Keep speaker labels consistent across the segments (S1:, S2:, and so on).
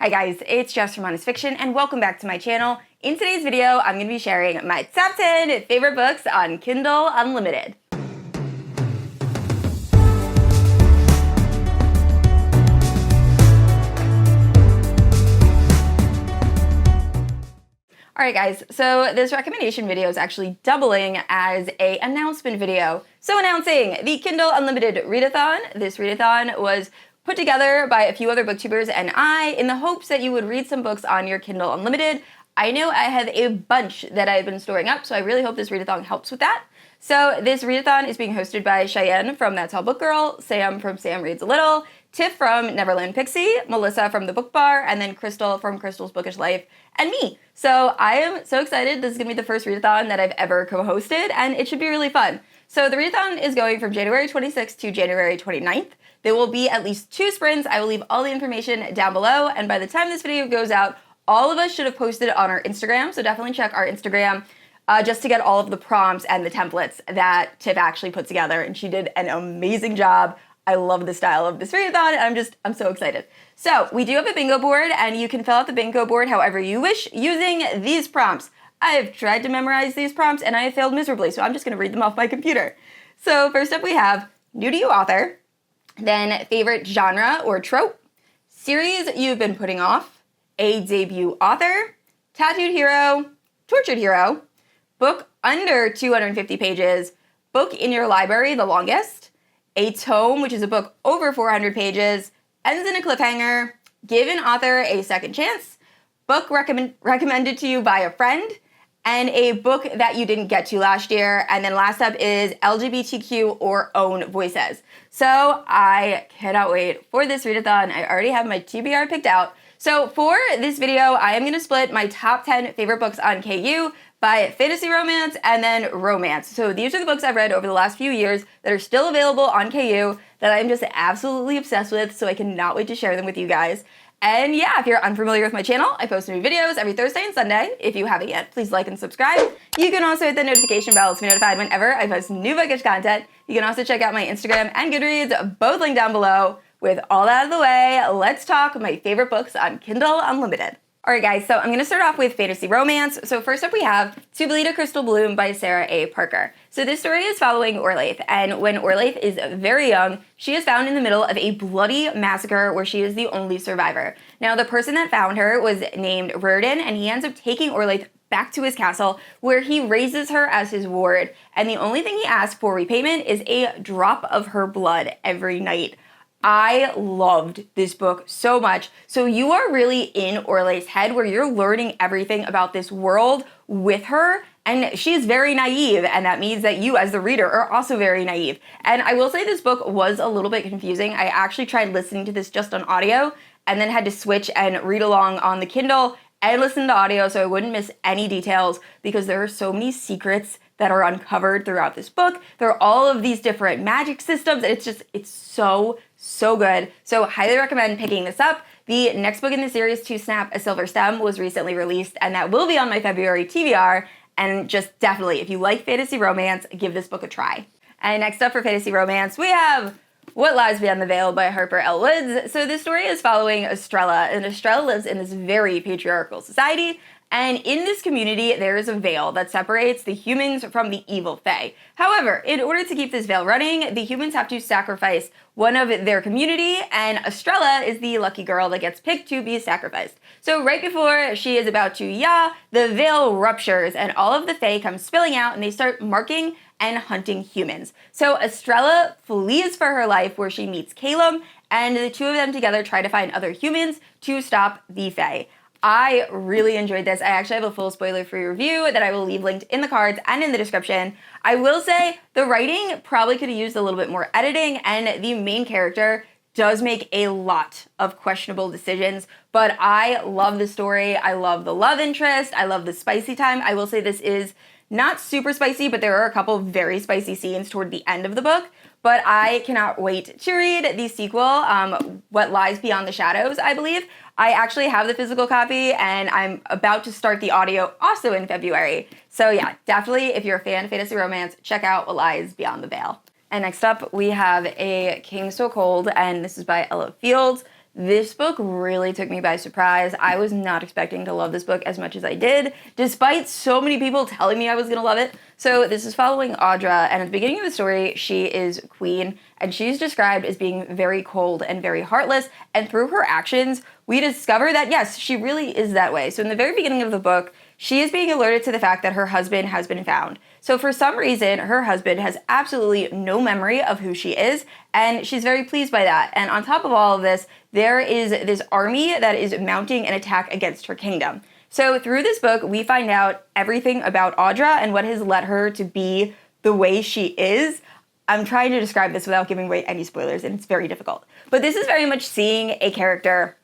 S1: Hi guys, it's Jess from Honest Fiction and welcome back to my channel. In today's video, I'm going to be sharing my top 10 favorite books on Kindle Unlimited. Alright guys, so this recommendation video is actually doubling as an announcement video. So announcing the Kindle Unlimited Readathon. This readathon was put together by a few other booktubers and I in the hopes that you would read some books on your Kindle Unlimited. I know I have a bunch that I've been storing up, so I really hope this readathon helps with that. So this readathon is being hosted by Cheyenne from That's All Book Girl, Sam from Sam Reads a Little, Tiff from Neverland Pixie, Melissa from The Book Bar, and then Crystal from Crystal's Bookish Life, and me. So I am so excited. This is going to be the first readathon that I've ever co-hosted, and it should be really fun. So the readathon is going from January 26th to January 29th. There will be at least 2 sprints. I will leave all the information down below, and by the time this video goes out, all of us should have posted it on our Instagram, so definitely check our Instagram just to get all of the prompts and the templates that Tiff actually put together, and she did an amazing job. I love the style of this readathon, and I'm so excited. So we do have a bingo board, and you can fill out the bingo board however you wish using these prompts. I've tried to memorize these prompts, and I have failed miserably, so I'm just going to read them off my computer. So first up we have new to you author, then favorite genre or trope, series you've been putting off, a debut author, tattooed hero, tortured hero, book under 250 pages, book in your library the longest, a tome, which is a book over 400 pages, ends in a cliffhanger, give an author a second chance, book recommended to you by a friend, and a book that you didn't get to last year. And then last up is LGBTQ or own voices. So I cannot wait for this readathon. I already have my TBR picked out. So for this video, I am going to split my top 10 favorite books on KU by fantasy romance and then romance. So these are the books I've read over the last few years that are still available on KU that I'm just absolutely obsessed with, so I cannot wait to share them with you guys. And yeah, if you're unfamiliar with my channel, I post new videos every Thursday and Sunday. If you haven't yet, please like and subscribe. You can also hit the notification bell to be notified whenever I post new bookish content. You can also check out my Instagram and Goodreads, both linked down below. With all that out of the way, let's talk my favorite books on Kindle Unlimited. Alright guys, so I'm going to start off with fantasy romance. So first up we have To Bleed a Crystal Bloom by Sarah A. Parker. So this story is following Orlaith, and when Orlaith is very young, she is found in the middle of a bloody massacre where she is the only survivor. Now the person that found her was named Reardon, and he ends up taking Orlaith back to his castle where he raises her as his ward, and the only thing he asks for repayment is a drop of her blood every night. I loved this book so much. So you are really in Orlaith's head where you're learning everything about this world with her, and she is very naive, and that means that you as the reader are also very naive. And I will say this book was a little bit confusing. I actually tried listening to this just on audio and then had to switch and read along on the Kindle and listen to audio so I wouldn't miss any details, because there are so many secrets that are uncovered throughout this book. There are all of these different magic systems. It's so good. So highly recommend picking this up. The next book in the series, To Snap a Silver Stem, was recently released, and that will be on my February TBR. And just definitely, if you like fantasy romance, give this book a try. And next up for fantasy romance, we have What Lies Beyond the Veil by Harper, Elle. So this story is following Estrella, and Estrella lives in this very patriarchal society. And in this community, there is a veil that separates the humans from the evil fae. However, in order to keep this veil running, the humans have to sacrifice one of their community, and Estrella is the lucky girl that gets picked to be sacrificed. So right before she is about to the veil ruptures, and all of the fae come spilling out, and they start marking and hunting humans. So Estrella flees for her life where she meets Caleb, and the two of them together try to find other humans to stop the fae. I really enjoyed this. I actually have a full spoiler-free review that I will leave linked in the cards and in the description. I will say the writing probably could have used a little bit more editing, and the main character does make a lot of questionable decisions, but I love the story. I love the love interest. I love the spicy time. I will say this is not super spicy, but there are a couple very spicy scenes toward the end of the book. But I cannot wait to read the sequel, What Lies Beyond the Shadows, I believe. I actually have the physical copy, and I'm about to start the audio also in February. So yeah, definitely, if you're a fan of fantasy romance, check out What Lies Beyond the Veil. And next up, we have A King So Cold, and this is by Elle. This book really took me by surprise. I was not expecting to love this book as much as I did, despite so many people telling me I was gonna love it. So this is following Audra, and at the beginning of the story, she is queen, and she's described as being very cold and very heartless, and through her actions, we discover that yes, she really is that way. So in the very beginning of the book, she is being alerted to the fact that her husband has been found. So for some reason, her husband has absolutely no memory of who she is, and she's very pleased by that. And on top of all of this, there is this army that is mounting an attack against her kingdom. So through this book, we find out everything about Audra and what has led her to be the way she is. I'm trying to describe this without giving away any spoilers, and it's very difficult. But this is very much seeing a character,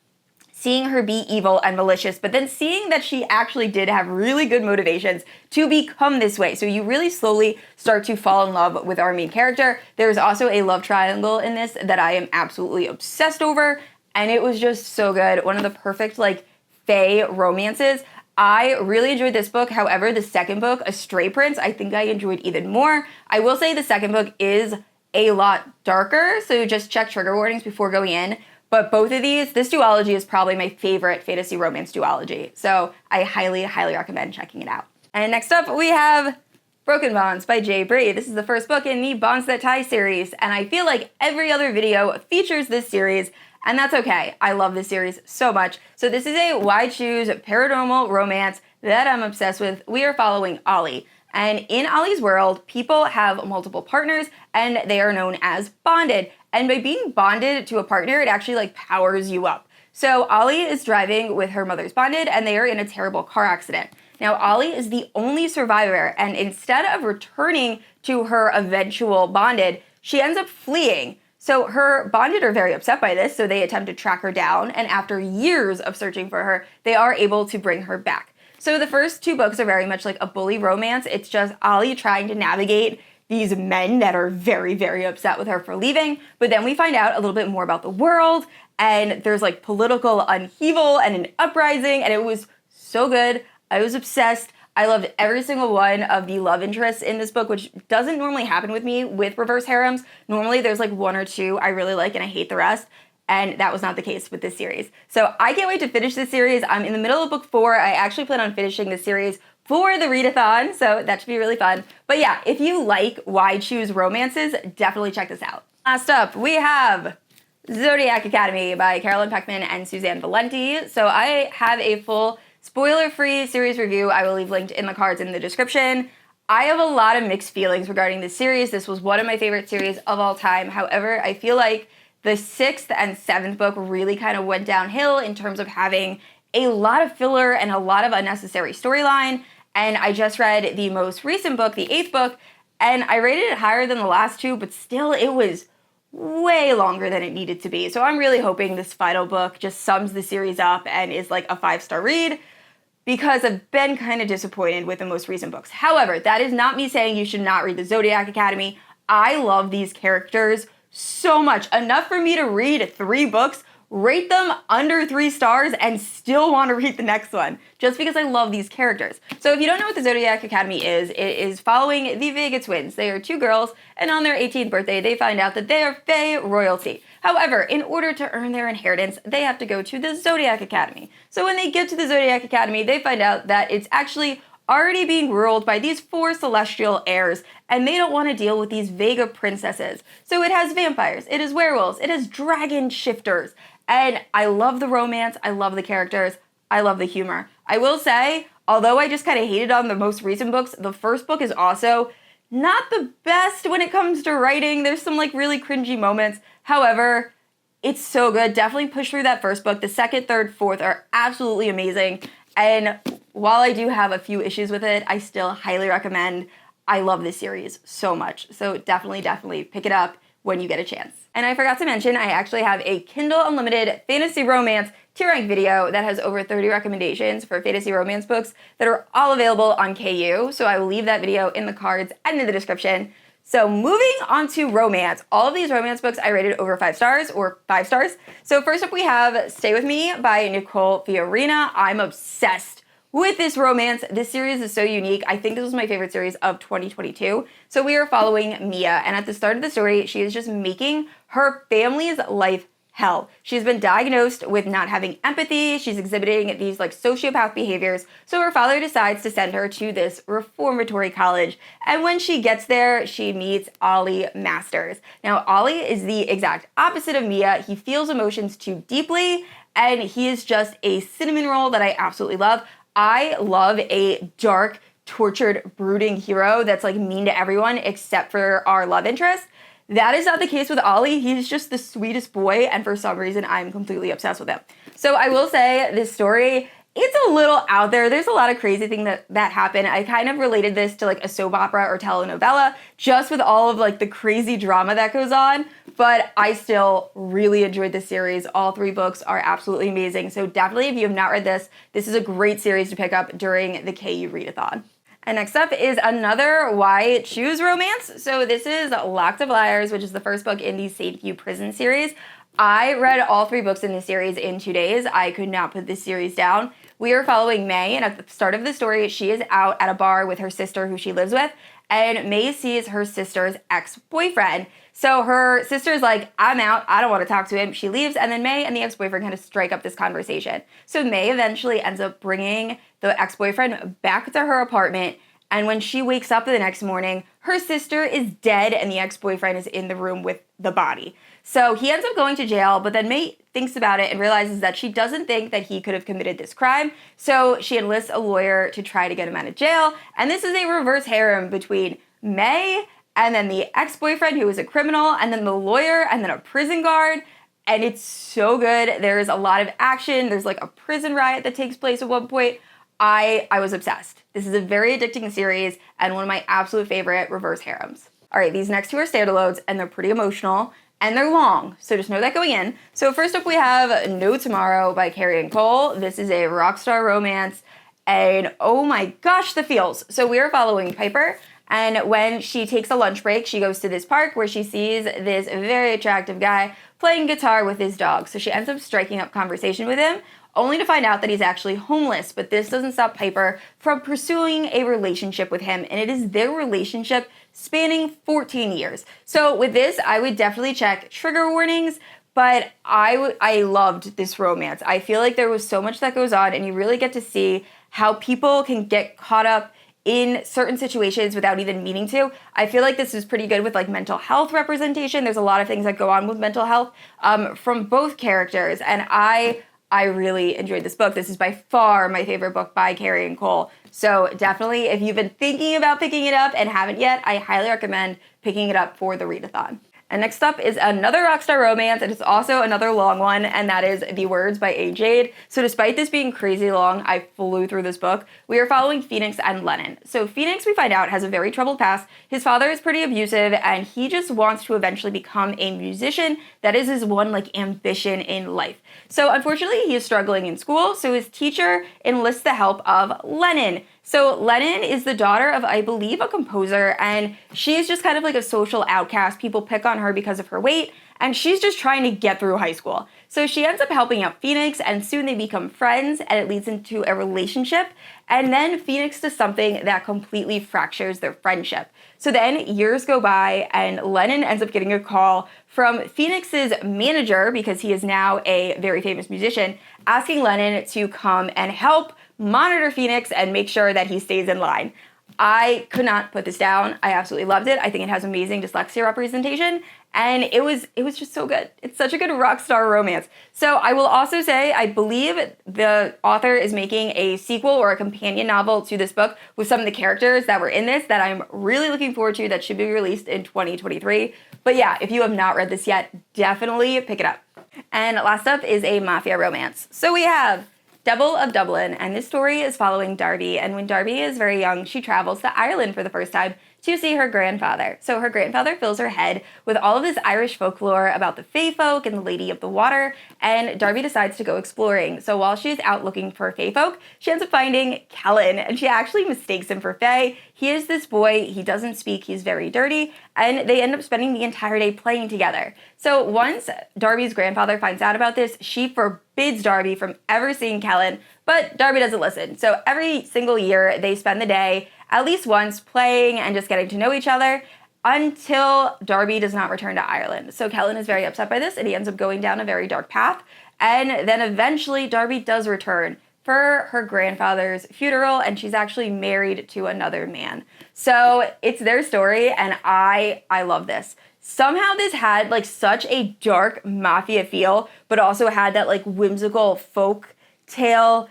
S1: seeing her be evil and malicious, but then seeing that she actually did have really good motivations to become this way. So you really slowly start to fall in love with our main character. There's also a love triangle in this that I am absolutely obsessed over, and it was just so good. One of the perfect, like, fae romances. I really enjoyed this book. However, the second book, A Stray Prince, I think I enjoyed even more. I will say the second book is a lot darker, so just check trigger warnings before going in. But both of these, this duology is probably my favorite fantasy romance duology. So I highly, highly recommend checking it out. And next up, we have Broken Bonds by Bree. This is the first book in the Bonds That Tie series, and I feel like every other video features this series, and that's okay. I love this series so much. So this is a Why Choose paranormal romance that I'm obsessed with. We are following Ollie. And in Ollie's world, people have multiple partners, and they are known as bonded. And by being bonded to a partner, it actually like powers you up. So Ollie is driving with her mother's bonded, and they are in a terrible car accident. Now Ollie is the only survivor, and instead of returning to her eventual bonded, she ends up fleeing. So her bonded are very upset by this, so they attempt to track her down, and after years of searching for her, they are able to bring her back. So the first two books are very much like a bully romance. It's just Ollie trying to navigate these men that are very, very upset with her for leaving. But then we find out a little bit more about the world, and there's like political upheaval and an uprising, and it was so good. I was obsessed. I loved every single one of the love interests in this book, which doesn't normally happen with me with reverse harems. Normally there's like one or two I really like and I hate the rest. And that was not the case with this series. So I can't wait to finish this series. I'm in the middle of book 4. I actually plan on finishing this series for the Readathon, so that should be really fun. But yeah, if you like Why Choose romances, definitely check this out. Last up, we have Zodiac Academy by Carolyn Peckham and Susanne Valenti. So I have a full spoiler-free series review I will leave linked in the cards in the description. I have a lot of mixed feelings regarding this series. This was one of my favorite series of all time. However, I feel like the 6th and 7th book really kind of went downhill in terms of having a lot of filler and a lot of unnecessary storyline. And I just read the most recent book, the 8th book, and I rated it higher than the last two, but still it was way longer than it needed to be. So I'm really hoping this final book just sums the series up and is like a 5-star read, because I've been kind of disappointed with the most recent books. However, that is not me saying you should not read the Zodiac Academy. I love these characters so much. Enough for me to read 3 books, rate them under 3 stars, and still want to read the next one, just because I love these characters. So if you don't know what the Zodiac Academy is, it is following the Vega twins. They are 2 girls, and on their 18th birthday, they find out that they are Fae royalty. However, in order to earn their inheritance, they have to go to the Zodiac Academy. So when they get to the Zodiac Academy, they find out that it's actually already being ruled by these 4 celestial heirs, and they don't want to deal with these Vega princesses. So it has vampires, it has werewolves, it has dragon shifters, and I love the romance, I love the characters, I love the humor. I will say, although I just kind of hated on the most recent books, the first book is also not the best when it comes to writing. There's some like really cringy moments. However, it's so good. Definitely push through that first book. The 2nd, 3rd, 4th are absolutely amazing. And while I do have a few issues with it, I still highly recommend. I love this series so much. So definitely pick it up when you get a chance. And I forgot to mention, I actually have a Kindle Unlimited fantasy romance tier rank video that has over 30 recommendations for fantasy romance books that are all available on KU. So I will leave that video in the cards and in the description. So moving on to romance. All of these romance books I rated over 5 stars or 5 stars. So first up we have Stay With Me by Nicole Fiorina. I'm obsessed with this romance. This series is so unique. I think this was my favorite series of 2022. So we are following Mia, and at the start of the story, she is just making her family's life hell. She's been diagnosed with not having empathy. She's exhibiting these like sociopath behaviors. So her father decides to send her to this reformatory college. And when she gets there, she meets Ollie Masters. Now, Ollie is the exact opposite of Mia. He feels emotions too deeply, and he is just a cinnamon roll that I absolutely love. I love a dark, tortured, brooding hero that's like mean to everyone except for our love interest. That is not the case with Ollie. He's just the sweetest boy, and for some reason, I'm completely obsessed with him. So I will say this story, it's a little out there. There's a lot of crazy things that happen. I kind of related this to like a soap opera or telenovela, just with all of like the crazy drama that goes on. But I still really enjoyed this series. All 3 books are absolutely amazing. So definitely, if you have not read this is a great series to pick up during the KU Readathon. And next up is another Why Choose romance. So this is Locked Up Liars, which is the first book in the St. Hugh Prison series. I read all 3 books in this series in 2 days. I could not put this series down. We are following May, and at the start of the story, she is out at a bar with her sister who she lives with, and May sees her sister's ex-boyfriend. So her sister's like, I'm out, I don't want to talk to him. She leaves, and then May and the ex-boyfriend kind of strike up this conversation. So May eventually ends up bringing the ex-boyfriend back to her apartment, and when she wakes up the next morning, her sister is dead and the ex-boyfriend is in the room with the body. So he ends up going to jail, but then May thinks about it and realizes that she doesn't think that he could have committed this crime. So she enlists a lawyer to try to get him out of jail. And this is a reverse harem between May and then the ex-boyfriend who is a criminal, and then the lawyer, and then a prison guard. And it's so good. There's a lot of action. There's like a prison riot that takes place at one point. I was obsessed. This is a very addicting series and one of my absolute favorite reverse harems. All right, these next 2 are standalones, and they're pretty emotional, and they're long, so just know that going in. So first up we have No Tomorrow by Carian. This is a rock star romance, and oh my gosh, the feels. So we are following Piper, and when she takes a lunch break, she goes to this park where she sees this very attractive guy playing guitar with his dog. So she ends up striking up conversation with him, only to find out that he's actually homeless. But this doesn't stop Piper from pursuing a relationship with him, and it is their relationship spanning 14 years. So with this, I would definitely check trigger warnings, but I loved this romance. I feel like there was so much that goes on, and you really get to see how people can get caught up in certain situations without even meaning to. I feel like this is pretty good with like mental health representation. There's a lot of things that go on with mental health from both characters, and I really enjoyed this book. This is by far my favorite book by Carian. So definitely, if you've been thinking about picking it up and haven't yet, I highly recommend picking it up for the readathon. And next up is another rockstar romance, and it's also another long one, and that is The Words by Jade. So despite this being crazy long, I flew through this book. We are following Phoenix and Lennon. So Phoenix, we find out, has a very troubled past. His father is pretty abusive, and he just wants to eventually become a musician. That is his one ambition in life. So unfortunately, he is struggling in school, so his teacher enlists the help of Lennon. So Lennon is the daughter of, I believe, a composer, and she's just kind of like a social outcast. People pick on her because of her weight, and she's just trying to get through high school. So she ends up helping out Phoenix, and soon they become friends, and it leads into a relationship. And then Phoenix does something that completely fractures their friendship. So then years go by, and Lennon ends up getting a call from Phoenix's manager, because he is now a very famous musician, asking Lennon to come and help monitor Phoenix and make sure that he stays in line. I could not put this down. I absolutely loved it. I think it has amazing dyslexia representation, and it was just so good. It's such a good rock star romance. So I will also say, I believe the author is making a sequel or a companion novel to this book with some of the characters that were in this that I'm really looking forward to, that should be released in 2023. But yeah, if you have not read this yet, definitely pick it up. And last up is a mafia romance. So we have Devil of Dublin, and this story is following Darby, and when Darby is very young, she travels to Ireland for the first time to see her grandfather. So her grandfather fills her head with all of this Irish folklore about the Fae folk and the Lady of the Water, and Darby decides to go exploring. So while she's out looking for Fae folk, she ends up finding Kellen, and she actually mistakes him for Fae. He is this boy, he doesn't speak, he's very dirty, and they end up spending the entire day playing together. So once Darby's grandfather finds out about this, she forbids Darby from ever seeing Kellen, but Darby doesn't listen. So every single year, they spend the day at least once playing and just getting to know each other. until Darby does not return to Ireland. So Kellen is very upset by this, and he ends up going down a very dark path. And then eventually Darby does return for her grandfather's funeral, and she's actually married to another man. So it's their story, and I love this. Somehow this had like such a dark mafia feel, but also had that like whimsical folk tale,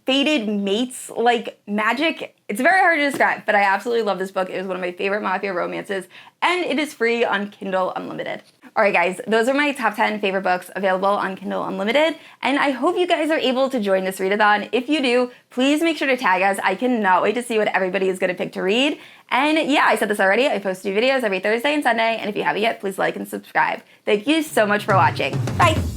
S1: fated mates, like magic. It's very hard to describe, but I absolutely love this book. It was one of my favorite mafia romances, and it is free on Kindle Unlimited. All right, guys, those are my top 10 favorite books available on Kindle Unlimited, and I hope you guys are able to join this readathon. If you do, please make sure to tag us. I cannot wait to see what everybody is going to pick to read. And yeah, I said this already, I post new videos every Thursday and Sunday, and if you haven't yet, please like and subscribe. Thank you so much for watching. Bye!